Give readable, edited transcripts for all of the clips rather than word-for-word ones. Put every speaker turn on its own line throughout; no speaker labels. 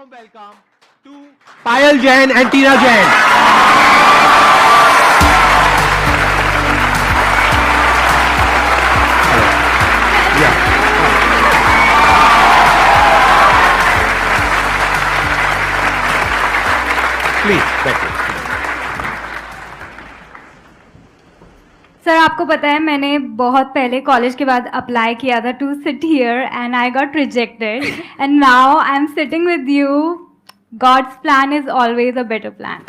warm welcome to Payal Jain and Tina Jain. Yeah. Please, बैठिए.
Sir आपको पता है मैंने बहुत पहले कॉलेज के बाद अप्लाई किया था to sit here and I got rejected and now I am sitting with you. God's plan is always a better plan.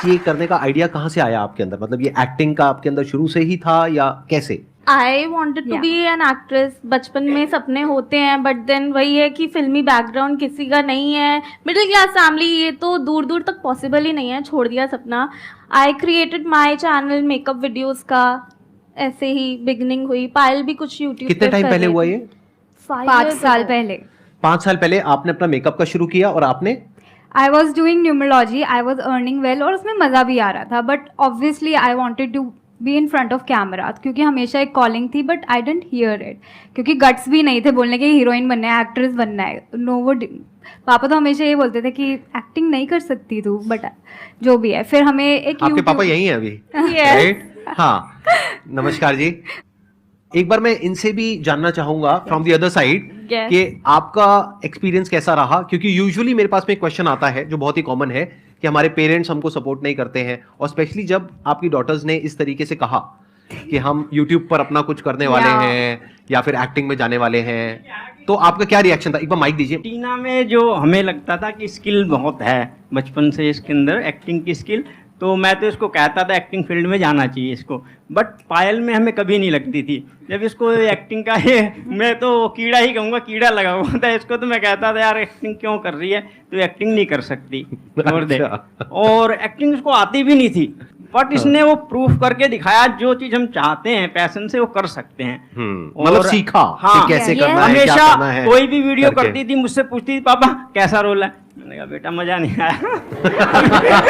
ये करने का आइडिया कहाँ से आया आपके अंदर? मतलब ये एक्टिंग का आपके अंदर शुरू से ही था या कैसे?
I wanted to be an actress. बचपन में सपने होते हैं बट देन वही है कि फिल्मी बैकग्राउंड किसी का नहीं है, मिडिल क्लास फैमिली, ये तो दूर दूर तक पॉसिबल ही नहीं है. छोड़ दिया सपना. I created my channel makeup videos का, ऐसे ही बिगनिंग हुई. पायल भी कुछ यूट्यूब
कितने टाइम पहले हुआ ये?
5 साल पहले.
5 साल पहले आपने अपना मेकअप का शुरू किया और आपने
I was doing numerology. I was earning well और उसमें मज़ा भी आ रहा था but obviously I wanted to be in front of camera क्योंकि हमेशा एक कॉलिंग थी but I didn't hear it क्योंकि गट्स भी नहीं थे बोलने के हीरोइन बनना है, एक्ट्रेस बनना है. नो वो पापा तो हमेशा ये बोलते थे कि एक्टिंग नहीं कर सकती तू, बट जो भी है फिर हमें एक
आपके पापा यही हैं अभी?
Yes.
हाँ, नमस्कार जी. एक बार मैं इनसे भी जानना चाहूंगा from the other side
Yes.
कि आपका एक्सपीरियंस कैसा रहा, क्योंकि यूजुअली मेरे पास में एक क्वेश्चन आता है जो बहुत ही कॉमन है कि हमारे पेरेंट्स हमको सपोर्ट नहीं करते हैं, और स्पेशली जब आपकी डॉटर्स ने इस तरीके से कहा कि हम यूट्यूब पर अपना कुछ करने वाले हैं या फिर एक्टिंग में जाने वाले हैं, तो आपका क्या रिएक्शन था? एक बार माइक दीजिए.
टीना में जो हमें लगता था कि स्किल बहुत है बचपन से इसके अंदर, एक्टिंग की स्किल, तो मैं तो इसको कहता था एक्टिंग फील्ड में जाना चाहिए इसको. बट पायल में हमें कभी नहीं लगती थी. जब इसको एक्टिंग का ये, मैं तो कीड़ा ही कहूँगा, कीड़ा लगा हुआ था इसको, तो मैं कहता था यार एक्टिंग क्यों कर रही है, तो एक्टिंग नहीं कर सकती, छोड़ दे. और एक्टिंग इसको आती भी नहीं थी बट इसने वो प्रूफ करके दिखाया जो चीज हम चाहते हैं पैशन से वो कर सकते हैं.
मतलब सीखा कि कैसे करना है, क्या
हमेशा
करना है.
कोई भी वीडियो
करके.
करती थी मुझसे पूछती थी पापा कैसा रोल है, मैंने कहा बेटा मजा नहीं आया.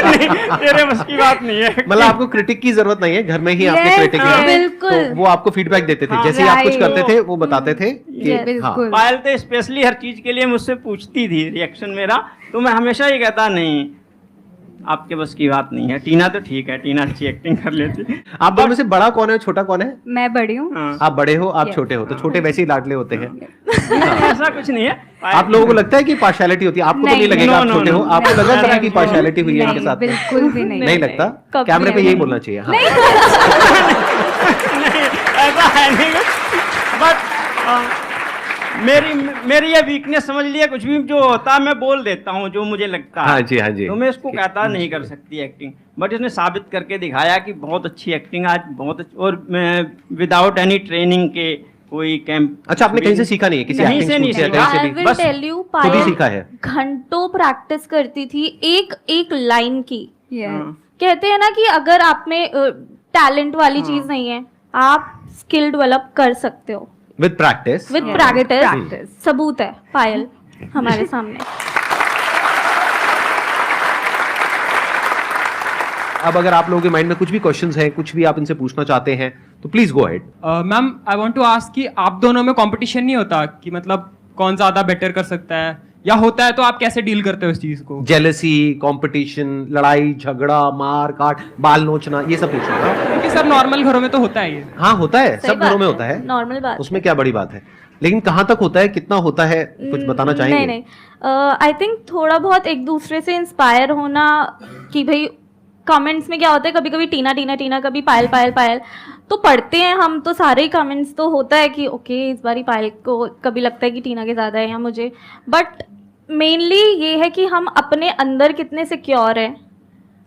नहीं, तेरे बस की बात नहीं है.
मतलब आपको क्रिटिक की जरूरत नहीं है, घर में ही आपने
Yes,
क्रिटिक
हाँ,
किया,
बिल्कुल.
तो वो आपको फीडबैक देते थे.
हाँ,
जैसे आप कुछ
right.
करते थे वो बताते थे कि
Yes,
हाँ.
बिल्कुल.
पायल तो स्पेशली हर चीज के लिए मुझसे पूछती थी रिएक्शन मेरा, तो मैं हमेशा ये कहता नहीं आपके बस की बात नहीं है. टीना तो ठीक है, टीना अच्छी एक्टिंग कर लेती.
आप दोनों में से बड़ा कौन है, छोटा कौन है?
मैं बड़ी हूँ.
हाँ.
आप बड़े हो, आप
Yes.
छोटे हो, तो छोटे वैसे ही लाडले होते हैं.
ऐसा कुछ नहीं है.
आप लोगों को लगता है कि पार्शियलिटी होती है? आपको तो नहीं
नहीं,
लगेगा, आप
no,
छोटे
no,
हो,
no.
आपको लगा था कि
नहीं,
पार्शियलिटी हुई है
नहीं,
इनके साथ में?
बिल्कुल भी नहीं.
नहीं लगता.
कभी
कैमरे पे
नहीं.
यही बोलना चाहिए. हाँ.
ऐसा है नहीं बट मेरी ये वीकनेस समझ लिया. कुछ भी जो होता है मैं बोल देता हूँ जो मुझे लगता है.
हाँ जी, हाँ जी.
तो मैं इसको कहता नहीं कर सकती एक्टिंग, बट इसने साबित करके दिखाया कि बहुत अच्छी एक्टिंग आज, बहुत अच्छी, और विदाउट एनी ट्रेनिंग के कोई कैंप.
अच्छा, आपने कहीं से सीखा नहीं है? किसी
कहीं
acting
से नहीं
school या
सीखा.
कहीं से
आई
भी?
विल
बस
टेल यू,
खुद ही
पायल
सीखा है.
घंटों प्रैक्टिस करती थी एक एक लाइन की.
Yes.
कहते हैं ना कि अगर आप में टैलेंट वाली चीज नहीं है, आप स्किल डेवलप कर सकते हो
with practice.
With
Yeah.
Practice.
Practice.
सबूत है पायल हमारे सामने.
अब अगर आप लोगों के माइंड में कुछ भी क्वेश्चंस हैं, कुछ भी आप इनसे पूछना चाहते हैं, तो please go ahead.
Ma'am I want to ask कि आप दोनों में कंपटीशन नहीं होता कि मतलब कौन ज्यादा बेटर कर सकता है, या होता है तो आप कैसे डील करते हो इस चीज को?
जेलसी, कंपटीशन, लड़ाई झगड़ा, मार काट, बाल नोचना, ये सब पूछना था.
क्योंकि सर नॉर्मल घरों में तो होता है ये.
हाँ, होता है,
सही
सब
बात
घरों में होता है.
नॉर्मल बात.
उसमें क्या बड़ी बात है, लेकिन कहाँ तक होता है, कितना होता है, कुछ बताना चाहेंगे?
नहीं आई थिंक थोड़ा बहुत एक दूसरे से इंस्पायर होना, कि भाई कमेंट्स में क्या होता है, कभी कभी टीना टीना टीना, कभी पायल पायल पायल, तो पढ़ते हैं हम तो सारे ही कमेंट्स, तो होता है कि ओके इस बारी पायल को, कभी लगता है कि टीना के ज़्यादा है या मुझे. बट मेनली ये है कि हम अपने अंदर कितने सिक्योर हैं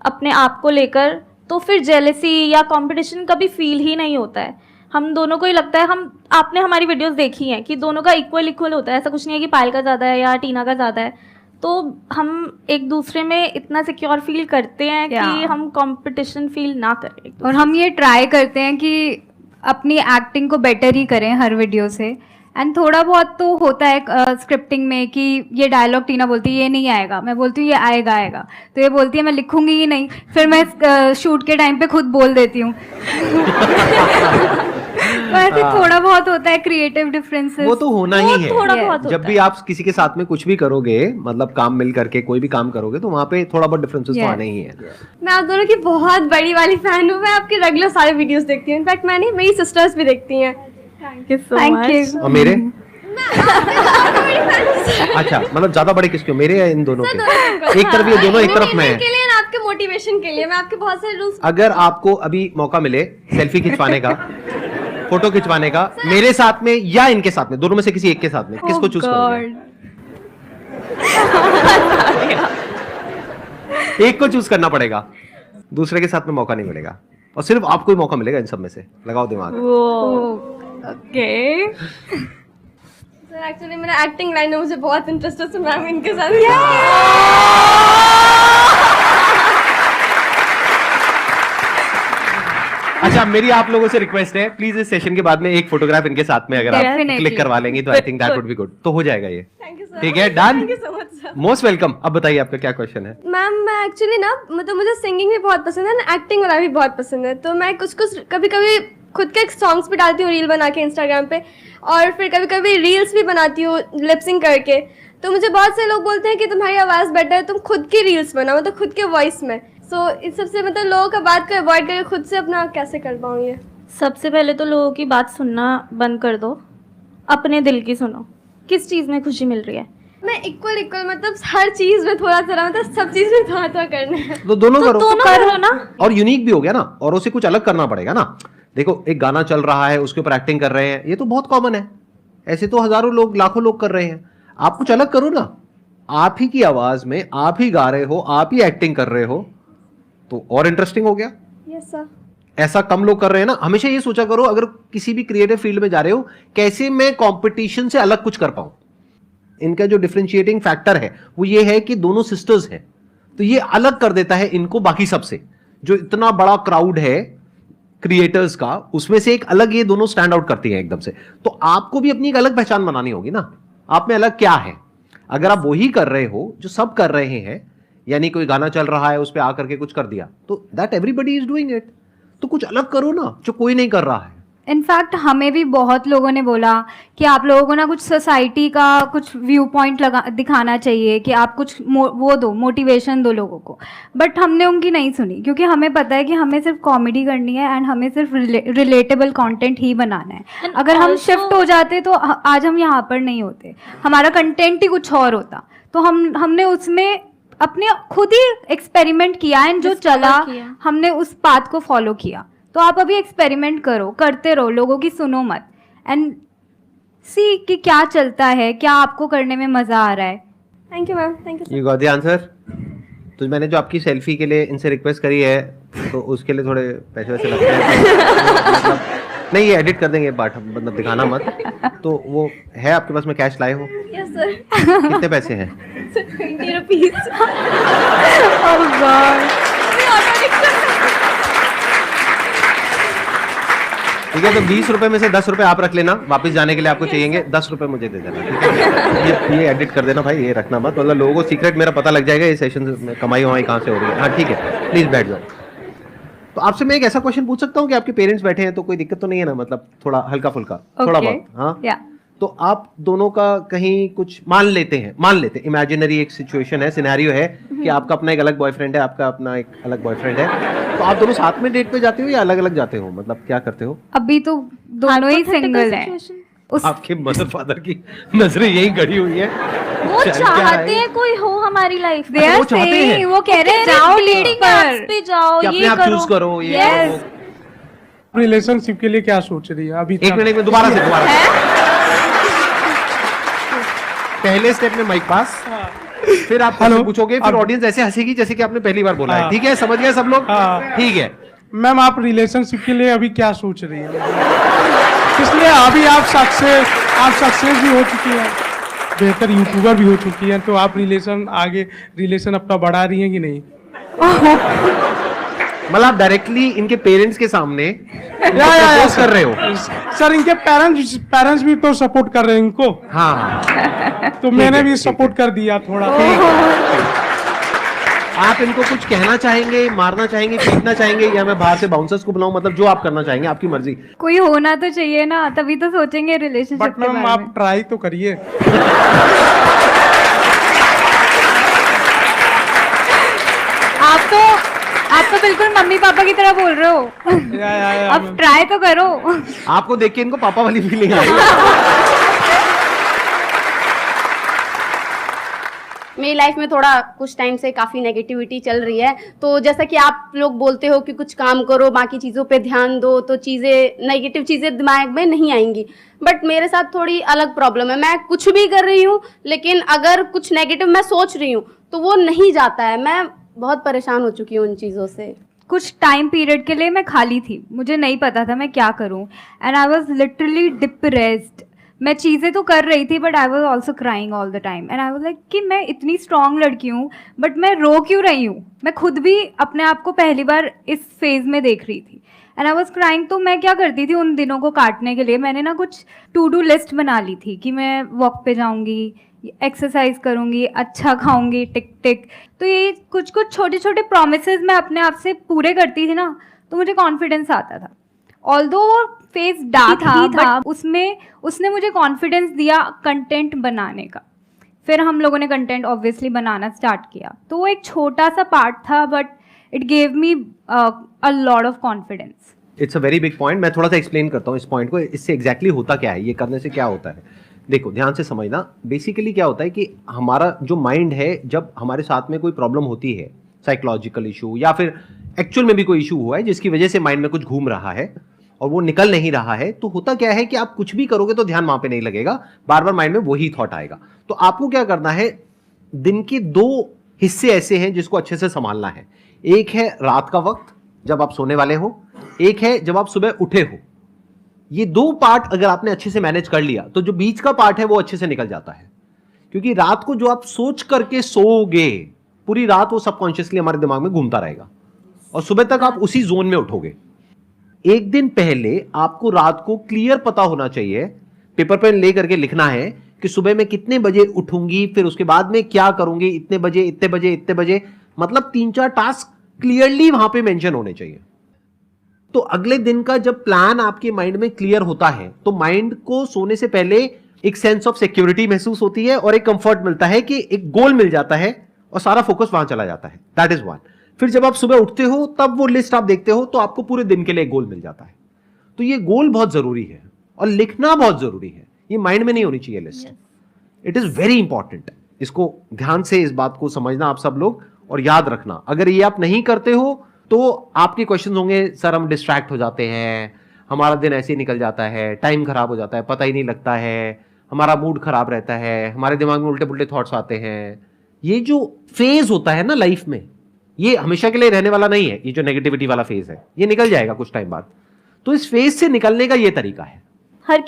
अपने आप को लेकर, तो फिर जेलसी या कंपटीशन कभी फील ही नहीं होता है. हम दोनों को ही लगता है, हम आपने हमारी वीडियोस देखी हैं कि दोनों का इक्वल इक्वल होता है. ऐसा कुछ नहीं है कि पायल का ज़्यादा है या टीना का ज़्यादा है. तो हम एक दूसरे में इतना सिक्योर फील करते हैं कि हम कंपटीशन फील ना करें.
और हम ये ट्राई करते हैं कि अपनी एक्टिंग को बेटर ही करें हर वीडियो से. एंड थोड़ा बहुत तो होता है स्क्रिप्टिंग में कि ये डायलॉग टीना बोलती है ये नहीं आएगा, मैं बोलती हूँ ये आएगा आएगा, तो ये बोलती है मैं लिखूंगी ही नहीं, फिर मैं शूट के टाइम पे खुद बोल देती हूँ. वैसे थोड़ा बहुत होता है क्रिएटिव डिफरेंसेस।
वो तो होना ही है।
थोड़ा
Yes.
बहुत होता
जब भी आप किसी के साथ में कुछ भी करोगे, मतलब काम मिल करके कोई भी काम करोगे, तो वहां पे थोड़ा बहुत डिफरेंसेस तो
Yes.
आने ही है।
मैं आप दोनों की बहुत बड़ी वाली फैन हूँ। मैं आपके रेगुलर सारे वीडियोस देखती हूँ। इनफैक्ट मैं नहीं, मेरी सिस्टर्स भी देखती हैं।
Thank you so
Thank
much.
you.
और मेरे अच्छा, मतलब ज्यादा बड़े किसके हो, मेरे या इन दोनों के? एक तरफ ये दोनों, एक तरफ मैं।
के लिए ना, आपके मोटिवेशन के लिए मैं आपके बहुत सारे रूल्स।
अगर आपको अभी मौका मिले सेल्फी खिंचवाने का, फोटो खिंचवाने का, मेरे साथ में या इनके साथ में, दोनों में से किसी एक के साथ में, किसको चूज करोगे? एक को चूज करना पड़ेगा, दूसरे के साथ में मौका नहीं मिलेगा, और सिर्फ आपको ही मौका मिलेगा इन सब में से। लगाओ दिमाग।
ओके।
सर एक्चुअली मेरा एक्टिंग लाइन में मुझे बहुत इंटरेस्ट है, तो मैम इनके साथ।
अच्छा, मेरी आप लोगों से रिक्वेस्ट है, प्लीज इस सेशन के बाद में एक फोटोग्राफ इनके साथ में अगर आप
Definitely.
क्लिक करवा लेंगी तो I think that would be good. तो हो जाएगा ये।
Thank you sir.
ठीक है, done.
Thank you so much sir.
Most welcome. अब बताइए आपका क्या क्वेश्चन है?
मैम मैं एक्चुअली ना, मतलब मुझे सिंगिंग भी बहुत पसंद है ना, एक्टिंग वाला भी बहुत पसंद है। तो मैं कुछ कुछ कभी कभी खुद के सॉन्ग्स भी डालती हूँ रील बना के इंस्टाग्राम पे, और फिर कभी कभी रील्स भी बनाती हूँ लिपसिंग करके। तो मुझे बहुत से लोग बोलते हैं कि तुम्हारी आवाज़ बेटर है, तुम खुद की रील्स बनाओ, मतलब खुद के वॉइस में। सो इस सबसे मतलब लोगों का बात को अवॉइड करके खुद से अपना कैसे कर पाऊँ ये?
सबसे पहले तो लोगों की बात सुनना बंद कर दो, अपने दिल की सुनो। किस चीज़ में खुशी मिल रही है?
मैं इक्वल मतलब हर चीज़ में थोड़ा सा, मतलब सब चीज़ में थोड़ा थोड़ा करना है।
तो दोनों करो।
दोनों करो ना।
और यूनिक भी हो गया ना, और उसे कुछ अलग करना पड़ेगा ना। देखो, एक गाना चल रहा है, उसके ऊपर एक्टिंग कर रहे हैं, ये तो बहुत कॉमन है। ऐसे तो हजारों लोग, लाखों लोग कर रहे हैं। आप कुछ अलग करो ना, आप ही की आवाज में आप ही गा रहे हो, आप ही एक्टिंग कर रहे हो, तो और इंटरेस्टिंग हो गया।
Yes sir.
ऐसा कम लोग कर रहे हैं ना। हमेशा ये सोचा करो, अगर किसी भी क्रिएटिव फील्ड में जा रहे हो, कैसे मैं कंपटीशन से अलग कुछ कर पाऊं। इनका जो डिफरेंशिएटिंग फैक्टर है वो ये है कि दोनों सिस्टर्स हैं, तो ये अलग कर देता है इनको बाकी सबसे। जो इतना बड़ा क्राउड है क्रिएटर्स का, उसमें से एक अलग ये दोनों स्टैंड आउट करती हैं एकदम से। तो आपको भी अपनी एक अलग पहचान बनानी होगी ना, आप में अलग क्या है। अगर आप वही कर रहे हो जो सब कर रहे हैं, यानी कोई गाना चल रहा है उस पर आकर के कुछ कर दिया, तो that everybody is doing it. तो कुछ अलग करो ना जो कोई नहीं कर रहा है।
इनफैक्ट हमें भी बहुत लोगों ने बोला कि आप लोगों को ना कुछ सोसाइटी का कुछ व्यू पॉइंट दिखाना चाहिए, कि आप कुछ वो दो, मोटिवेशन दो लोगों को। बट हमने उनकी नहीं सुनी, क्योंकि हमें पता है कि हमें सिर्फ कॉमेडी करनी है एंड हमें सिर्फ रिलेटेबल कंटेंट ही बनाना है।
And
अगर हम
also-
शिफ्ट हो जाते तो आज हम यहाँ पर नहीं होते, हमारा कंटेंट ही कुछ और होता। तो हमने उसमें अपने खुद ही एक्सपेरिमेंट किया एंड जो
Discover
चला
किया।
हमने उस पाथ को फॉलो किया। तो आप अभी एक्सपेरिमेंट करो, करते रहो, लोगों की सुनो मत, एंड सी कि क्या चलता है, क्या आपको करने में मजा आ रहा है।
Thank you ma'am. Thank you.
You got the answer. तो मैंने जो आपकी सेल्फी के लिए इनसे रिक्वेस्ट करी है, तो उसके लिए थोड़े पैसे वैसे लगते हैं। मतलब नहीं, ये एडिट कर देंगे पार्ट, मतलब दिखाना मत। तो वो है आपके पास में, कैश लाए हो?
Yes sir.
कितने पैसे हैं?
20 रुपीज।
ठीक है, तो 20 रुपए में से 10 रुपए आप रख लेना, वापस जाने के लिए आपको चाहिएंगे। 10 रुपए मुझे दे देना, ठीक है? ये एडिट कर देना भाई, ये रखना मत, मतलब लोगों को सीक्रेट मेरा पता लग जाएगा ये सेशन में कमाई वमाई कहाँ से हो रही है। हाँ ठीक है, प्लीज बैठ जाओ। तो आपसे मैं एक ऐसा क्वेश्चन पूछ सकता हूँ कि आपके पेरेंट्स बैठे हैं तो कोई दिक्कत तो नहीं है ना, मतलब थोड़ा हल्का फुल्का, थोड़ा
Okay.
बहुत। हाँ
या
तो आप दोनों का कहीं कुछ मान लेते इमेजिनरी एक सिचुएशन है, सिनेरियो है कि आपका अपना एक अलग बॉयफ्रेंड है, आपका अपना एक अलग बॉयफ्रेंड है, तो आप दोनों साथ में डेट पे जाते हो या अलग अलग जाते हो, मतलब क्या करते हो?
अभी तो दोनों ही
Hypothetical
सिंगल हैं।
situation।
उस
आपके मदर फादर की नजरें यही गड़ी हुई है।
वो
चल क्या
चाहते
है?
हैं कोई हो हमारी लाइफ में।
They are
वो चाहते हैं।
saying, वो कह रहे हैं जाओ डेटिंग पर।
पे जाओ,
कि अपने
ये
आप
करो।
चूज करो, ये
Yes.
करो।
रिलेशनशिप के लिए क्या सोच रही है अभी?
एक मिनट में दोबारा से पहले स्टेप में माइक पास, फिर आप
हेलो।
पूछोगे, फिर ऑडियंस ऐसे हंसेगी जैसे कि आपने पहली बार बोला है।
हाँ।
ठीक है, समझ गए सब लोग?
हाँ।
ठीक है।
मैम आप रिलेशनशिप के लिए अभी क्या सोच रही है? इसलिए अभी आप सक्सेस भी हो चुकी हैं, बेहतर यूट्यूबर भी हो चुकी हैं, तो आप रिलेशन अपना बढ़ा रही हैं कि नहीं?
मतलब आप डायरेक्टली इनके पेरेंट्स के सामने प्रपोज कर रहे हो?
सर इनके पेरेंट्स भी तो सपोर्ट कर रहे हैं इनको,
हाँ
तो मैंने भी सपोर्ट कर दिया थोड़ा।
आप इनको कुछ कहना चाहेंगे, मारना चाहेंगे, पीटना चाहेंगे, या मैं बाहर से बाउंसर्स को बुलाऊं? मतलब जो आप करना चाहेंगे, आपकी मर्जी।
कोई होना तो चाहिए ना, तभी तो सोचेंगे रिलेशनशिप
बट
के
मैम
बारे में।
आप ट्राई तो करिए।
आप तो बिल्कुल मम्मी पापा की तरह बोल रहे हो।
या,
अब ट्राई तो करो।
आपको देख के इनको पापा वाली फीलिंग आई।
मेरी लाइफ में थोड़ा कुछ टाइम से काफ़ी नेगेटिविटी चल रही है। तो जैसा कि आप लोग बोलते हो कि कुछ काम करो, बाकी चीज़ों पे ध्यान दो, तो चीज़ें नेगेटिव चीज़ें दिमाग में नहीं आएंगी। बट मेरे साथ थोड़ी अलग प्रॉब्लम है। मैं कुछ भी कर रही हूँ, लेकिन अगर कुछ नेगेटिव मैं सोच रही हूँ तो वो नहीं जाता है। मैं बहुत परेशान हो चुकी हूँ उन चीज़ों से।
कुछ टाइम पीरियड के लिए मैं खाली थी, मुझे नहीं पता था मैं क्या करूं, and I was literally depressed. मैं चीज़ें तो कर रही थी but I was also crying all the time, and I was like कि मैं इतनी स्ट्रॉन्ग लड़की हूँ बट मैं रो क्यों रही हूँ। मैं खुद भी अपने आप को पहली बार इस फेज में देख रही थी, एंड आई वॉज क्राइंग। तो मैं क्या करती थी उन दिनों को काटने के लिए, मैंने ना कुछ टू डू लिस्ट बना ली थी कि मैं वॉक पे जाऊँगी, एक्सरसाइज करूँगी, अच्छा खाऊंगी, टिक टिक। तो ये कुछ कुछ छोटे छोटे प्रोमिसेस मैं अपने आप से पूरे करती थी ना, तो मुझे कॉन्फिडेंस आता था। ऑल्दो फेस डार्क ही था, उसमें उसने मुझे कॉन्फिडेंस दिया कंटेंट बनाने का। फिर हम लोगों ने कंटेंट ऑब्वियसली बनाना स्टार्ट किया, तो वो एक छोटा सा पार्ट था but it gave me a lot of confidence.
It's a very big point. मैं थोड़ा सा एक्सप्लेन करता हूँ इस पॉइंट को। इससे एग्जैक्टली होता क्या है, ये करने से क्या होता है। देखो ध्यान से समझना। बेसिकली क्या होता है कि हमारा जो माइंड है, जब हमारे साथ में कोई प्रॉब्लम होती है, साइकोलॉजिकल इशू या फिर एक्चुअल में भी कोई इशू हुआ है जिसकी वजह से माइंड में कुछ घूम रहा है और वो निकल नहीं रहा है, तो होता क्या है कि आप कुछ भी करोगे तो ध्यान वहां पे नहीं लगेगा, बार बार माइंड में वही थॉट आएगा। तो आपको क्या करना है, दिन के दो हिस्से ऐसे हैं जिसको अच्छे से संभालना है। एक है रात का वक्त जब आप सोने वाले हो, एक है जब आप सुबह उठे हो। ये दो पार्ट अगर आपने अच्छे से मैनेज कर लिया तो जो बीच का पार्ट है वो अच्छे से निकल जाता है। क्योंकि रात को जो आप सोच करके सोओगे, पूरी रात वो सबकॉन्शियसली हमारे दिमाग में घूमता रहेगा और सुबह तक आप उसी जोन में उठोगे। एक दिन पहले आपको रात को क्लियर पता होना चाहिए, पेपर पेन ले करके लिखना है कि सुबह मैं कितने बजे उठूंगी, फिर उसके बाद में क्या करूंगी, इतने बजे इतने बजे इतने बजे, मतलब 3-4 टास्क क्लियरली वहां पे मेंशन होने चाहिए। तो अगले दिन का जब प्लान आपके माइंड में क्लियर होता है तो माइंड को सोने से पहले एक सेंस ऑफ सिक्योरिटी महसूस होती है और एक कंफर्ट मिलता है कि एक गोल मिल जाता है और सारा फोकस वहां चला जाता है। That is one. फिर जब आप सुबह उठते हो तब वो लिस्ट आप देखते हो तो आपको पूरे दिन के लिए एक गोल मिल जाता है। तो ये गोल बहुत जरूरी है और लिखना बहुत जरूरी है। ये माइंड में नहीं होनी चाहिए list. It is very important. इसको ध्यान से इस बात को समझना आप सब लोग और याद रखना। अगर ये आप नहीं करते हो तो आपके क्वेश्चन होंगे, सर हम डिस्ट्रैक्ट हो जाते हैं, हमारा दिन ऐसे ही निकल जाता है, टाइम खराब हो जाता है, पता ही नहीं लगता है, हमारा मूड खराब रहता है, हमारे दिमाग में उल्टे पुल्टे थॉट्स आते हैं। ये जो फेज होता है ना लाइफ में, ये हमेशा के लिए रहने वाला नहीं है। ये जो नेगेटिविटी वाला फेज है ये निकल जाएगा कुछ टाइम बाद। तो इस फेज से निकलने का ये तरीका है।
हर